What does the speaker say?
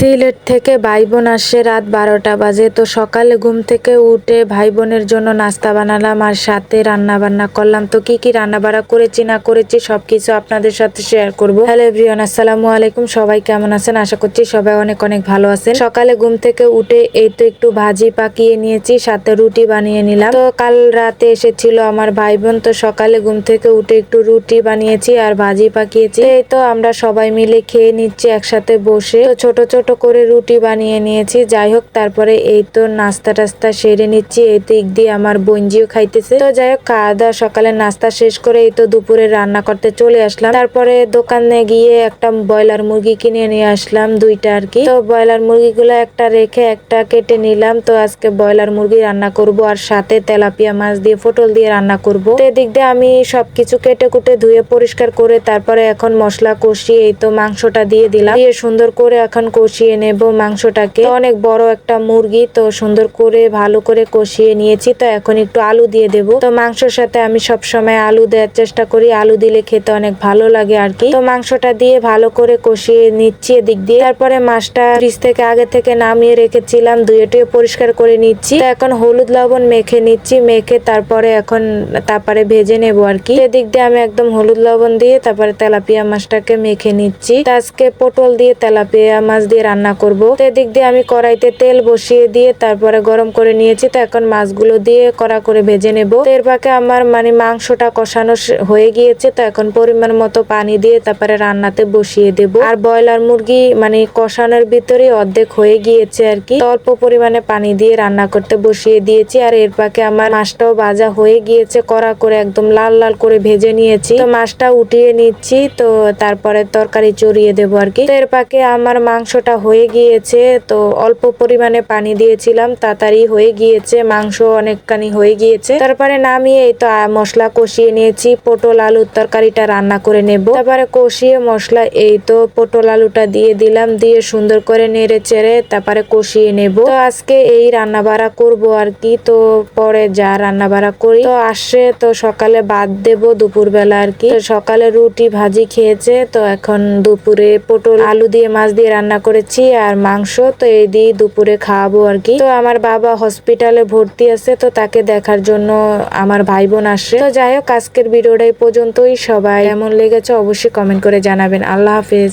সিলেট থেকে ভাই বোন আসে রাত 12টা বাজে। তো সকালে ঘুম থেকে উঠে ভাই বোনের জন্য নাস্তা বানালাম আর সাথে রান্না বান্না করলাম। তো কি কি রান্না বান্না করেছি না করেছি সবকিছু আপনাদের সাথে শেয়ার করব। হ্যালো এভরিওয়ান, আসসালামু আলাইকুম। সবাই কেমন আছেন? আশা করছি সবাই অনেক অনেক ভালো আছেন। সকালে ঘুম থেকে উঠে এই তো একটু ভাজি পাকিয়ে নিয়েছি, সাথে রুটি বানিয়ে নিলাম। তো কাল রাতে এসেছিল আমার ভাই বোন, তো সকালে ঘুম থেকে উঠে একটু রুটি বানিয়েছি আর ভাজি পাকিয়েছি। এই তো আমরা সবাই মিলে খেয়ে নিচ্ছি একসাথে বসে। তো ছোট ছোট করে রুটি বানিয়ে নিয়েছি। যাই হোক, তারপরে এই তো নাস্তা টাস্তা সেরে নিচ্ছি। এই দিক দিয়ে আমার বোনজিও খাইতেছে। তো যাই হোক, খাওয়া দাওয়া সকালে নাস্তা শেষ করে এই তো দুপুরে রান্না করতে চলে আসলাম। তারপরে দোকানে গিয়ে একটা ব্রয়লার মুরগি কিনে নিয়ে আসলাম, দুইটা আর কি। তো ব্রয়লার মুরগিগুলো একটা রেখে একটা কেটে নিলাম। তো আজকে ব্রয়লার মুরগি রান্না করব আর সাথে তেলাপিয়া মাছ দিয়ে পটল দিয়ে রান্না করব। তো এদিক দিয়ে আমি সবকিছু কেটে কুটে ধুয়ে পরিষ্কার করে তারপরে এখন মশলা কষিয়ে এই তো মাংসটা দিয়ে দিলাম। দিয়ে সুন্দর করে এখন কষিয়ে নেব মাংসটাকে। অনেক বড় একটা মুরগি, তো সুন্দর করে ভালো করে কষিয়ে নিয়েছি। তো এখন একটু আলু দিয়ে দেব। তো মাংসের সাথে আমি সব সময় আলু দেওয়ার চেষ্টা করি, আলু দিলে খেতে অনেক ভালো লাগে আর কি। তো মাংসটা দিয়ে ভালো করে কষিয়ে নিচ্ছি এদিক দিয়ে। তারপরে মাছটা ফ্রিজ থেকে আগে থেকে নামিয়ে রেখেছিলাম, ধুয়ে টুয়ে পরিষ্কার করে নিচ্ছি। তো এখন হলুদ লবণ মেখে নিচ্ছি, মেখে তারপরে ভেজে নেব আর কি। এদিক দিয়ে আমি একদম হলুদ লবণ দিয়ে তারপরে তেলাপিয়া মাছটাকে মেখে নিচ্ছি। তো আজকে পটল দিয়ে তেলাপিয়া মাছ দিয়ে রান্না করব। তো এদিক দিয়ে আমি কড়াইতে তেল বসিয়ে দিয়ে তারপরে গরম করে নিয়েছি। তো এখন মাছগুলো দিয়ে কড়া করে ভেজে নেব। তো এর ফাঁকে আমার মাংসটা কষানো হয়ে গিয়েছে। তো এখন পরিমাণ মতো পানি দিয়ে তারপরে রান্নাতে বসিয়ে দেব। আর ব্রয়লার মুরগি কষানোর ভিতরে অর্ধেক হয়ে গিয়েছে আর কি। অল্প পরিমাণে পানি দিয়ে রান্না করতে বসিয়ে দিয়েছি। আর এর ফাঁকে আমার মাছটাও ভাজা হয়ে গিয়েছে, কড়া করে একদম লাল লাল করে ভেজে নিয়েছি। তো মাছটা উঠিয়ে নিচ্ছি, তো তারপরে তরকারি চড়িয়ে দেবো আর কি। তো এর ফাঁকে আমার মাংসটা হয়ে গিয়েছে। তো অল্প পরিমাণে পানি দিয়েছিলাম, তাড়াতাড়ি হয়ে গিয়েছে, মাংস অনেকখানি হয়ে গিয়েছে। তারপরে নামিয়ে এই তো মশলা কষিয়ে নিয়েছি, পটল আলুর তরকারিটা রান্না করে নেব। তারপরে কষিয়ে মশলা এই তো পটল আলুটা দিয়ে দিলাম, দিয়ে সুন্দর করে নেড়ে চেড়ে তারপরে কষিয়ে নেব। তো আজকে এই রান্না বাড়া করবো আর কি। তো পরে যা রান্না বাড়া করি তো আসে, তো সকালে ভাত দেব দুপুর বেলা আর কি। তো সকালে রুটি ভাজি খেয়েছে, তো এখন দুপুরে পটল আলু দিয়ে মাছ দিয়ে রান্না করেছি আর মাংস। তো এই দিয়ে দুপুরে খাওয়াবো আর কি। তো আমার বাবা হসপিটালে ভর্তি আছে, তো তাকে দেখার জন্য আমার ভাই বোন আসে। তো যাই হোক, আজকের ভিডিওটা এই পর্যন্তই। সবাই কেমন লেগেছে অবশ্যই কমেন্ট করে জানাবেন। আল্লাহ হাফেজ।